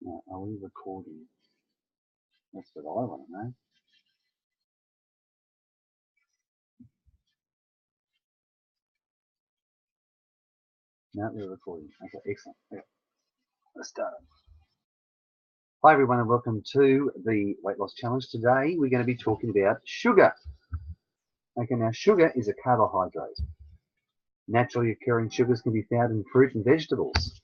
Now, are we recording? That's what I want to know. No, we're recording. Okay, excellent. Okay, let's start. Hi everyone and welcome to the Weight Loss Challenge. Today we're going to be talking about sugar. Okay, now sugar is a carbohydrate. Naturally occurring sugars can be found in fruit and vegetables.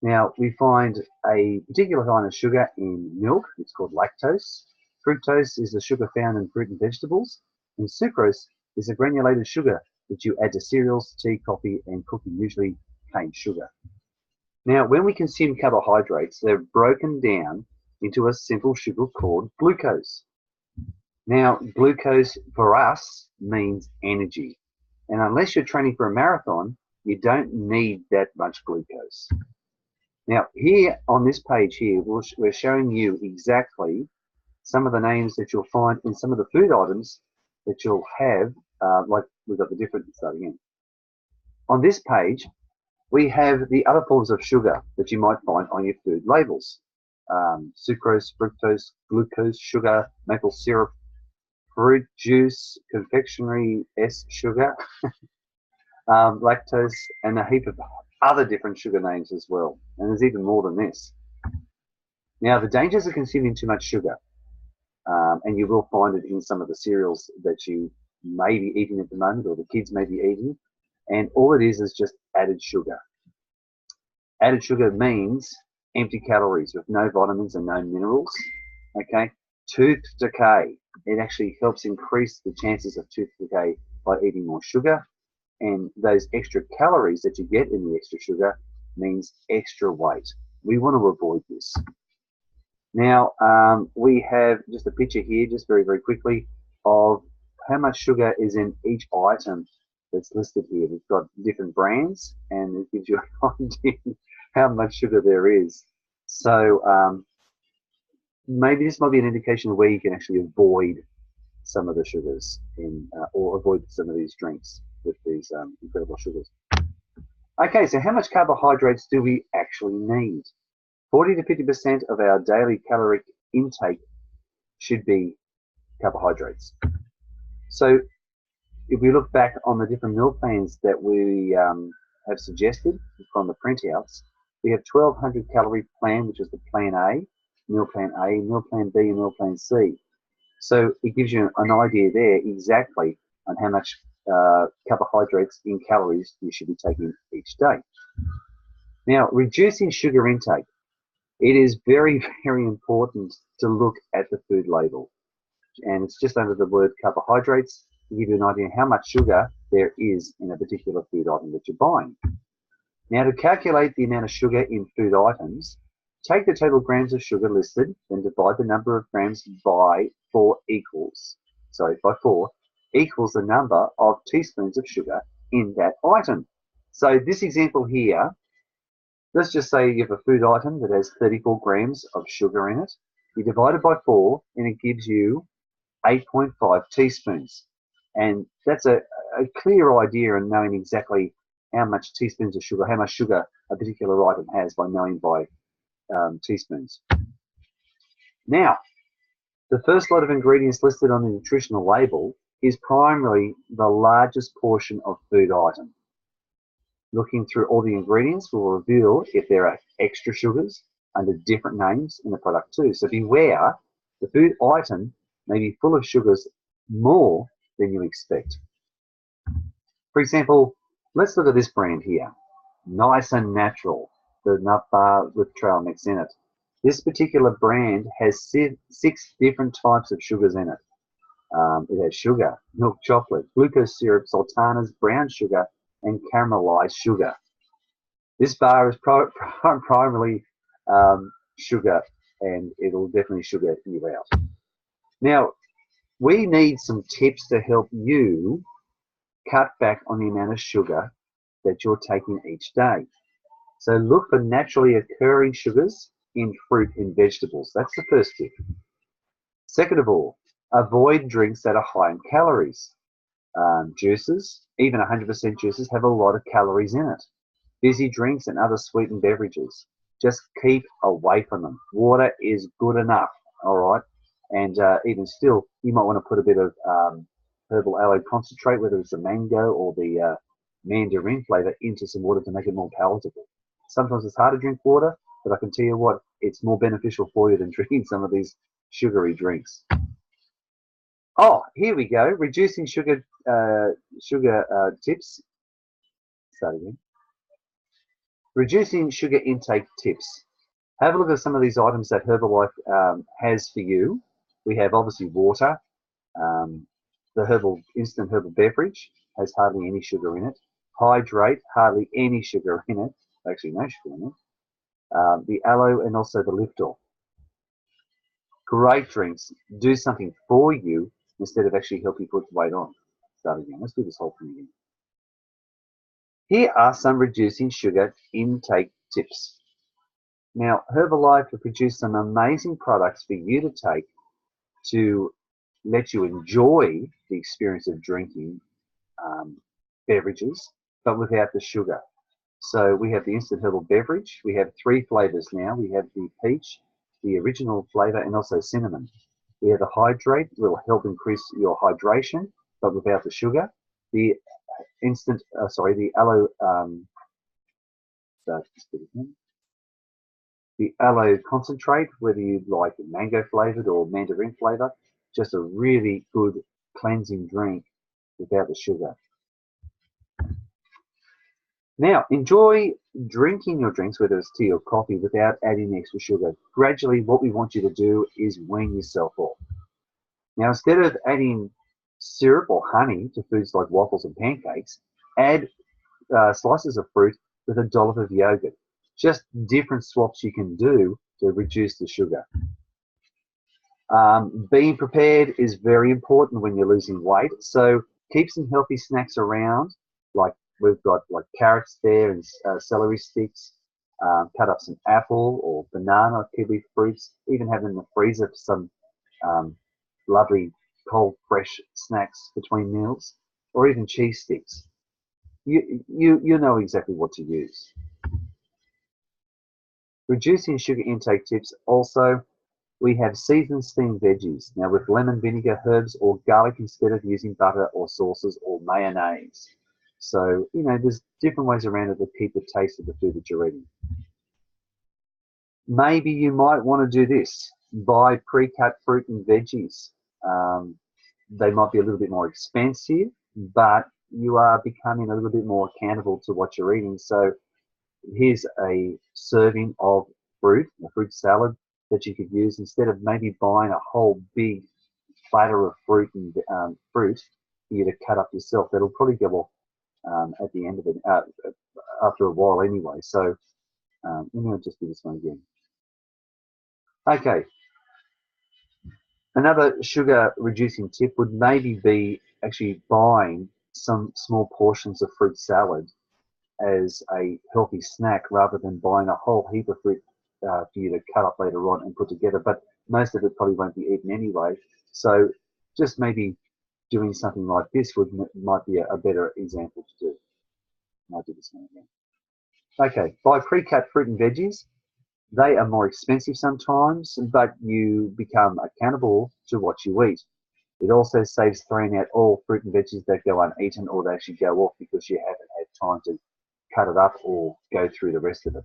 Now we find a particular kind of sugar in milk. It's called lactose. Fructose is the sugar found in fruit and vegetables. And sucrose is a granulated sugar that you add to cereals, tea, coffee and cooking, usually cane sugar. Now, when we consume carbohydrates, they're broken down into a simple sugar called glucose. Now, glucose for us means energy. And unless you're training for a marathon, you don't need that much glucose. Now, here on this page here, we're showing you exactly some of the names that you'll find in some of the food items that you'll have, like we've got the different stuff again. On this page, we have the other forms of sugar that you might find on your food labels. Sucrose, fructose, glucose, sugar, maple syrup, fruit juice, confectionery S sugar, lactose, and a heap of other different sugar names as well. And there's even more than this. Now, the dangers of consuming too much sugar, and you will find it in some of the cereals that you may be eating at the moment or the kids may be eating, and all it is just added sugar. Added sugar means empty calories with no vitamins and no minerals. Okay, tooth decay. It actually helps increase the chances of tooth decay by eating more sugar, and those extra calories that you get in the extra sugar means extra weight. We want to avoid this. Now, we have just a picture here, just very, very quickly, of how much sugar is in each item that's listed here. We've got different brands, and it gives you an idea how much sugar there is. So maybe this might be an indication of where you can actually avoid some of the sugars in, or avoid some of these drinks with these incredible sugars. Okay, so how much carbohydrates do we actually need? 40 to 50% of our daily caloric intake should be carbohydrates. So if we look back on the different meal plans that we have suggested from the printouts, we have 1200 calorie plan, which is the plan A, meal plan A, meal plan B, and meal plan C. So it gives you an idea there exactly on how much carbohydrates in calories you should be taking each day. Now, reducing sugar intake. It is very, very important to look at the food label. And it's just under the word carbohydrates to give you an idea how much sugar there is in a particular food item that you're buying. Now, to calculate the amount of sugar in food items, take the total grams of sugar listed, then divide the number of grams by 4 equals the number of teaspoons of sugar in that item. So this example here, let's just say you have a food item that has 34 grams of sugar in it. You divide it by 4 and it gives you 8.5 teaspoons. And that's a clear idea in knowing exactly how much teaspoons of sugar, how much sugar a particular item has by knowing by teaspoons. Now, the first lot of ingredients listed on the nutritional label is primarily the largest portion of food item. Looking through all the ingredients will reveal if there are extra sugars under different names in the product too. So beware, the food item may be full of sugars more than you expect. For example, let's look at this brand here, Nice and Natural, the nut bar with trail mix in it. This particular brand has 6 different types of sugars in it. It has sugar, milk chocolate, glucose syrup, sultanas, brown sugar, and caramelized sugar. This bar is primarily sugar, and it'll definitely sugar you out. Now, we need some tips to help you cut back on the amount of sugar that you're taking each day. So look for naturally occurring sugars in fruit and vegetables. That's the first tip. Second of all, avoid drinks that are high in calories. Juices, even 100% juices, have a lot of calories in it. Fizzy drinks and other sweetened beverages. Just keep away from them. Water is good enough, all right? And even still, you might want to put a bit of herbal aloe concentrate, whether it's the mango or the mandarin flavor, into some water to make it more palatable. Sometimes it's hard to drink water, but I can tell you what, it's more beneficial for you than drinking some of these sugary drinks. Oh, here we go. Reducing sugar tips. Start again. Reducing sugar intake tips. Have a look at some of these items that Herbalife has for you. We have obviously water. The instant herbal beverage has hardly any sugar in it. Hydrate, hardly any sugar in it. Actually, no sugar in it. The aloe and also the Liftor. Great drinks. Do something for you instead of actually help you put weight on. Start again. Let's do this whole thing again. Here are some reducing sugar intake tips. Now, Herbalife have produced some amazing products for you to take to let you enjoy the experience of drinking beverages, but without the sugar. So we have the instant herbal beverage. We have 3 flavors now. We have the peach, the original flavor, and also cinnamon. We have the hydrate, will help increase your hydration, but without the sugar. The the aloe, the aloe concentrate, whether you like mango flavored or mandarin flavor, just a really good cleansing drink without the sugar. Now, enjoy drinking your drinks, whether it's tea or coffee, without adding extra sugar. Gradually, what we want you to do is wean yourself off. Now, instead of adding syrup or honey to foods like waffles and pancakes, add slices of fruit with a dollop of yogurt. Just different swaps you can do to reduce the sugar. Being prepared is very important when you're losing weight. So keep some healthy snacks around, like we've got like carrots there and celery sticks. Cut up some apple or banana or kiwi fruits. Even have in the freezer some lovely cold fresh snacks between meals, or even cheese sticks. You know exactly what to use. Reducing sugar intake tips also. We have seasoned steamed veggies. Now with lemon, vinegar, herbs, or garlic instead of using butter or sauces or mayonnaise. So, there's different ways around it to keep the taste of the food that you're eating. Maybe you might want to do this. Buy pre-cut fruit and veggies. They might be a little bit more expensive, but you are becoming a little bit more accountable to what you're eating. So here's a serving of fruit, a fruit salad that you could use instead of maybe buying a whole big platter of fruit and fruit for you to cut up yourself. That'll probably go off at the end of it, after a while anyway. So let me just do this one again. Okay. Another sugar reducing tip would maybe be actually buying some small portions of fruit salad as a healthy snack rather than buying a whole heap of fruit for you to cut up later on and put together. But most of it probably won't be eaten anyway. So just maybe doing something like this might be a better example to do. I'll do this one again. Okay, buy pre-cut fruit and veggies. They are more expensive sometimes, but you become accountable to what you eat. It also saves throwing out all fruit and veggies that go uneaten or they actually go off because you haven't had time to cut it up or go through the rest of it.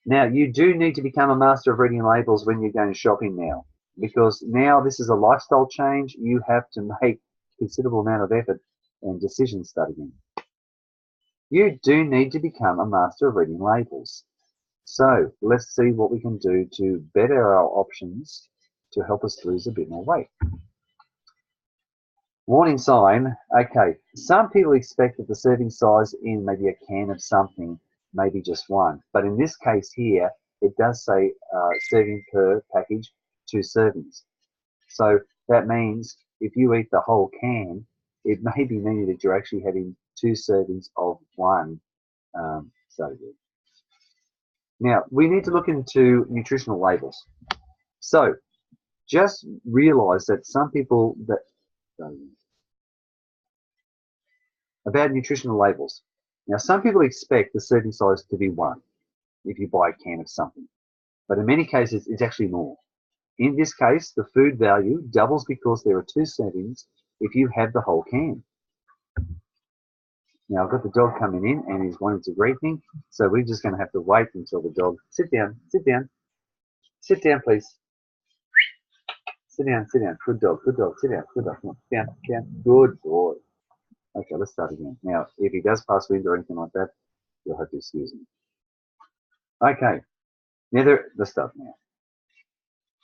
Now, you do need to become a master of reading labels when you're going shopping now, because now this is a lifestyle change. You have to make a considerable amount of effort and decision studying. You do need to become a master of reading labels. So let's see what we can do to better our options to help us lose a bit more weight. Warning sign. Okay, some people expect that the serving size in maybe a can of something may be just one, but in this case here, it does say serving per package, 2 servings. So that means if you eat the whole can, it may be meaning that you're actually having 2 servings of one. Now, we need to look into nutritional labels. So just realize that some people about nutritional labels. Now, some people expect the serving size to be 1. if you buy a can of something. But in many cases, it's actually more. In this case, the food value doubles because there are 2 servings if you have the whole can. Now, I've got the dog coming in and he's wanting to greet me, so we're just going to have to wait until the dog... Sit down, sit down. Sit down, please. Sit down, sit down. Good dog, sit down, good dog. Come on, down, down. Good boy. Okay, let's start again. Now, if he does pass wind or anything like that, you'll have to excuse him. Okay, now let's start now.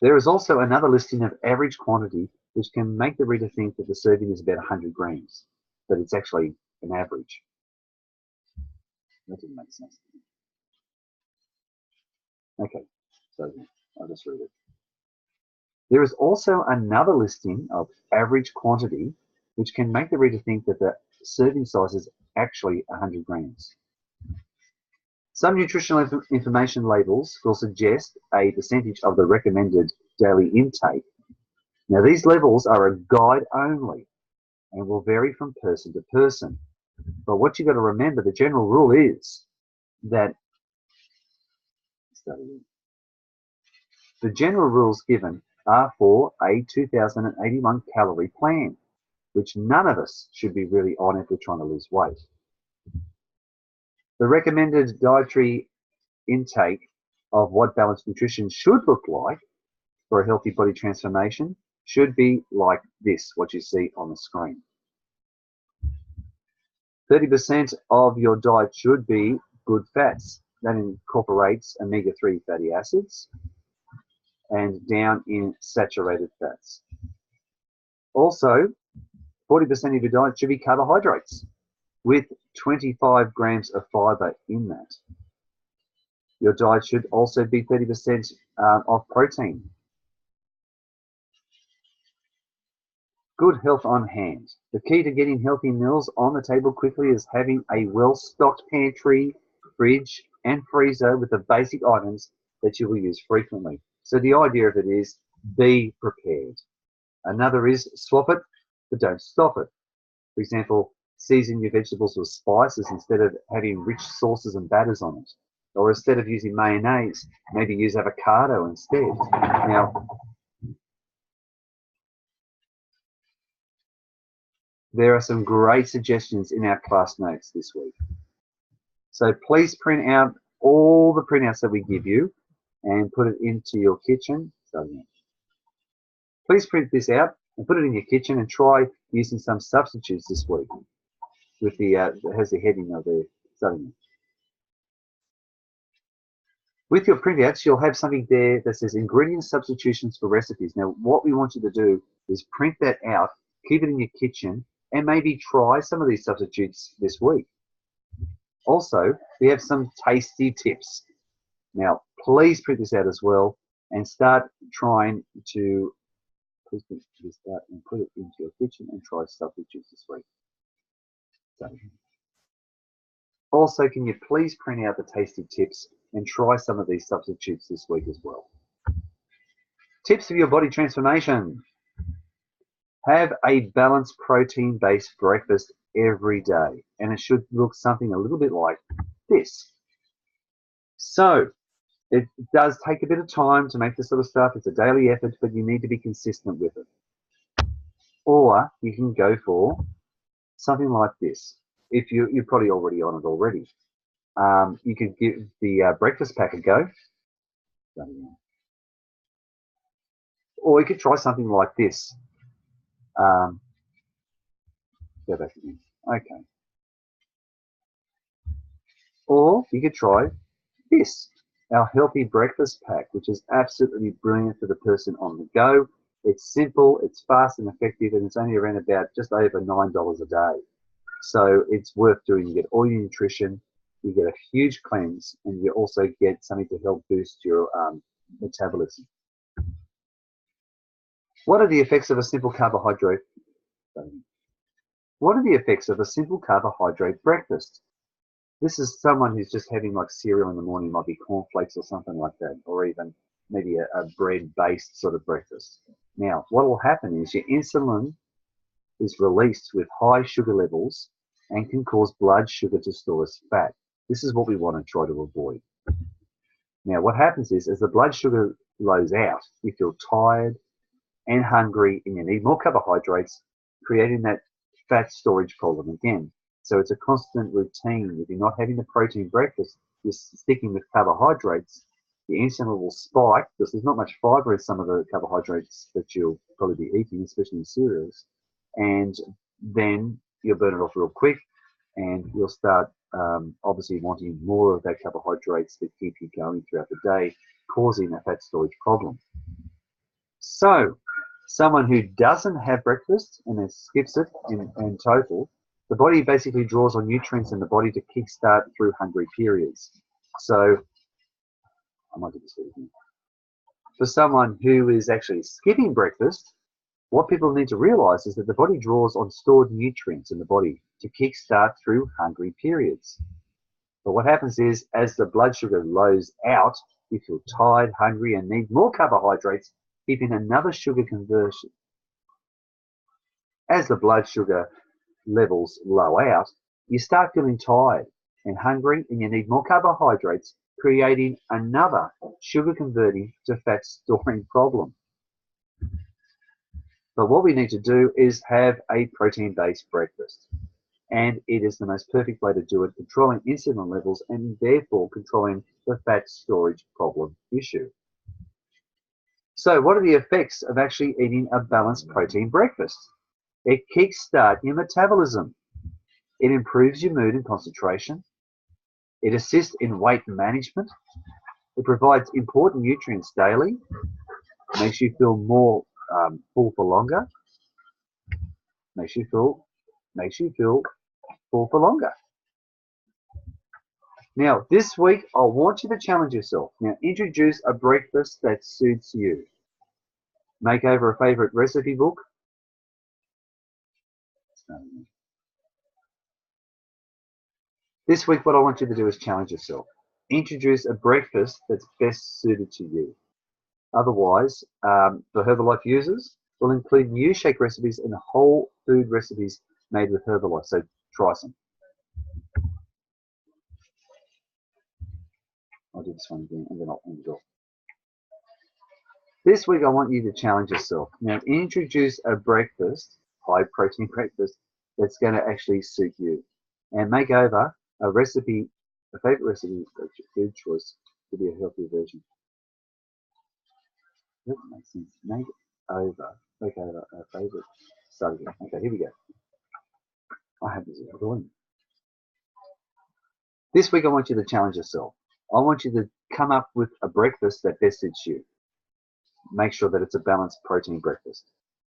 There is also another listing of average quantity which can make the reader think that the serving is about 100 grams, but it's actually an average. That didn't make sense. Okay, so I'll just read it. There is also another listing of average quantity which can make the reader think that the serving size is actually 100 grams. Some nutritional information labels will suggest a percentage of the recommended daily intake. Now, these levels are a guide only and will vary from person to person. But what you've got to remember, the general rule is that the general rules given are for a 2081 calorie plan, which none of us should be really on if we're trying to lose weight. The recommended dietary intake of what balanced nutrition should look like for a healthy body transformation should be like this, what you see on the screen. 30% of your diet should be good fats. That incorporates omega-3 fatty acids and down in saturated fats. Also, 40% of your diet should be carbohydrates with 25 grams of fiber in that. Your diet should also be 30% of protein. Good health on hand. The key to getting healthy meals on the table quickly is having a well-stocked pantry, fridge, and freezer with the basic items that you will use frequently. So the idea of it is be prepared. Another is swap it, but don't stop it. For example, season your vegetables with spices instead of having rich sauces and batters on it. Or instead of using mayonnaise, maybe use avocado instead. Now, there are some great suggestions in our class notes this week. So please print out all the printouts that we give you and put it into your kitchen. Please print this out and put it in your kitchen and try using some substitutes this week with the has the heading of the study. With your printouts, you'll have something there that says ingredient substitutions for recipes. Now, what we want you to do is print that out, keep it in your kitchen, and maybe try some of these substitutes this week. Also, we have some tasty tips. Now, please print this out as well and start trying to please print this out and put it into your kitchen and try substitutes this week. Also, can you please print out the tasty tips and try some of these substitutes this week as well. Tips for your body transformation. Have a balanced protein-based breakfast every day, and it should look something a little bit like this. So, it does take a bit of time to make this sort of stuff. It's a daily effort, but you need to be consistent with it. Or you can go for something like this. If you're probably already on it already. You could give the breakfast pack a go. Or you could try something like this. Go back again. Okay. Or you could try this, our healthy breakfast pack, which is absolutely brilliant for the person on the go. It's simple, it's fast and effective, and it's only around about just over $9 a day. So it's worth doing. You get all your nutrition, you get a huge cleanse, and you also get something to help boost your metabolism. What are the effects of a simple carbohydrate? What are the effects of a simple carbohydrate breakfast? This is someone who's just having like cereal in the morning, might be cornflakes or something like that, or even maybe a bread-based sort of breakfast. Now, what will happen is your insulin is released with high sugar levels and can cause blood sugar to store as fat. This is what we want to try to avoid. Now, what happens is, as the blood sugar lows out, you feel tired and hungry, and you need more carbohydrates, creating that fat storage problem again. So it's a constant routine. If you're not having the protein breakfast, you're sticking with carbohydrates, the insulin will spike because there's not much fiber in some of the carbohydrates that you'll probably be eating, especially in cereals. And then you'll burn it off real quick, and you'll start obviously wanting more of that carbohydrates to keep you going throughout the day, causing a fat storage problem. So someone who doesn't have breakfast and then skips it in total, the body basically draws on nutrients in the body to kickstart through hungry periods. So I might do this here. For someone who is actually skipping breakfast, what people need to realize is that the body draws on stored nutrients in the body to kickstart through hungry periods. But what happens is, as the blood sugar lows out, you feel tired, hungry, and need more carbohydrates, keeping another sugar conversion. As the blood sugar levels low out, you start feeling tired and hungry, and you need more carbohydrates, creating another sugar converting to fat storing problem. But what we need to do is have a protein-based breakfast. And it is the most perfect way to do it, controlling insulin levels and therefore controlling the fat storage problem issue. So what are the effects of actually eating a balanced protein breakfast? It kickstarts your metabolism. It improves your mood and concentration. It assists in weight management. It provides important nutrients daily. It makes you feel more full for longer. Makes you feel full for longer. Now, this week, I want you to challenge yourself. Now, introduce a breakfast that suits you. Make over a favorite recipe book. This week, what I want you to do is challenge yourself. Introduce a breakfast that's best suited to you. Otherwise, for Herbalife users, we'll include new shake recipes and whole food recipes made with Herbalife. So try some. I'll do this one again and then I'll end it off. This week I want you to challenge yourself. Now introduce a breakfast, high protein breakfast, that's going to actually suit you. And make over a recipe, a favorite recipe, food choice to be a healthier version. That makes sense. Make over a favorite. Start again. Okay, here we go. I have this recording. This week I want you to challenge yourself. I want you to come up with a breakfast that best suits you. Make sure that it's a balanced protein breakfast.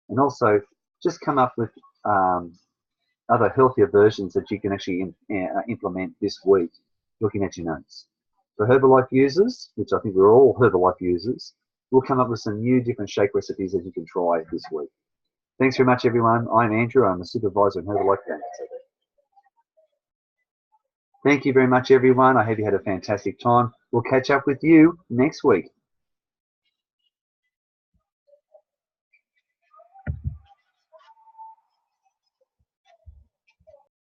And also just come up with other healthier versions that you can actually implement this week, looking at your notes. For Herbalife users, which I think we're all Herbalife users, we'll come up with some new different shake recipes that you can try this week. Thanks very much, everyone. I'm Andrew. I'm a supervisor in Herbalife. Thank you very much, everyone. I hope you had a fantastic time. We'll catch up with you next week.